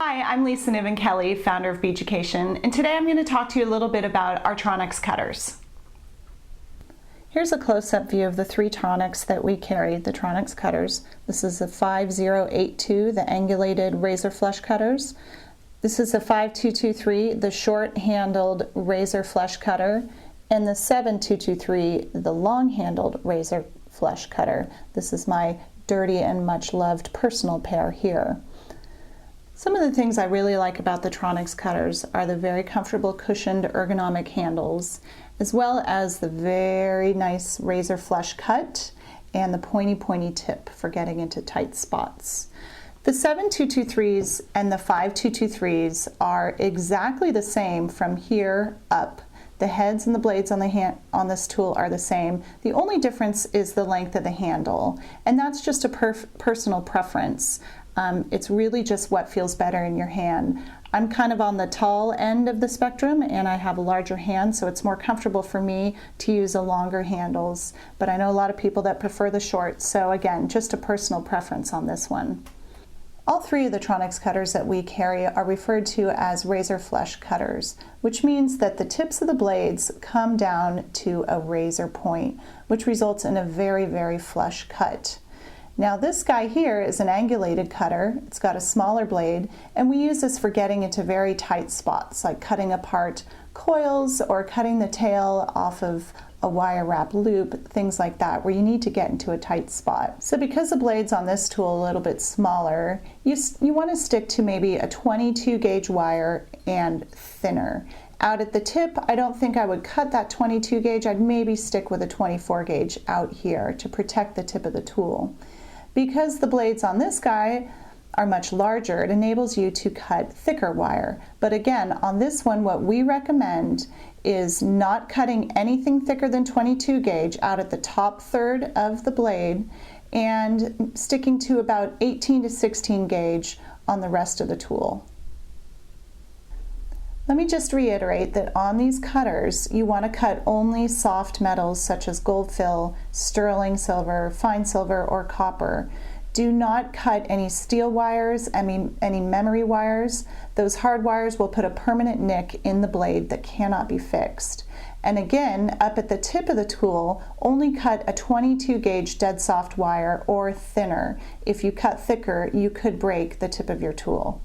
Hi, I'm Lisa Niven Kelly, founder of Beaducation, and today I'm going to talk to you a little bit about our Tronex cutters. Here's a close-up view of the three Tronex that we carry, the Tronex cutters. This is the 5082, the angulated razor flush cutters. This is the 5223, the short-handled razor flush cutter, and the 7223, the long-handled razor flush cutter. This is my dirty and much-loved personal pair here. Some of the things I really like about the Tronex cutters are the very comfortable cushioned ergonomic handles, as well as the very nice razor flush cut and the pointy tip for getting into tight spots. The 7223s and the 5223s are exactly the same from here up. The heads and the blades on this tool are the same. The only difference is the length of the handle, and that's just a personal preference. It's really just what feels better in your hand. I'm kind of on the tall end of the spectrum and I have a larger hand, so it's more comfortable for me to use the longer handles, but I know a lot of people that prefer the short, so again, just a personal preference on this one. All three of the Tronex cutters that we carry are referred to as razor flush cutters, which means that the tips of the blades come down to a razor point, which results in a very flush cut. Now this guy here is an angulated cutter. It's got a smaller blade, and we use this for getting into very tight spots, like cutting apart coils or cutting the tail off of a wire wrap loop, things like that, where you need to get into a tight spot. So because the blade's on this tool a little bit smaller, you want to stick to maybe a 22 gauge wire and thinner. Out at the tip, I don't think I would cut that 22 gauge. I'd maybe stick with a 24 gauge out here to protect the tip of the tool. Because the blades on this guy are much larger, it enables you to cut thicker wire. But again, on this one, what we recommend is not cutting anything thicker than 22 gauge out at the top third of the blade and sticking to about 18 to 16 gauge on the rest of the tool. Let me just reiterate that on these cutters, you want to cut only soft metals such as gold fill, sterling silver, fine silver, or copper. Do not cut any steel wires, any memory wires. Those hard wires will put a permanent nick in the blade that cannot be fixed. And again, up at the tip of the tool, only cut a 22 gauge dead soft wire or thinner. If you cut thicker, you could break the tip of your tool.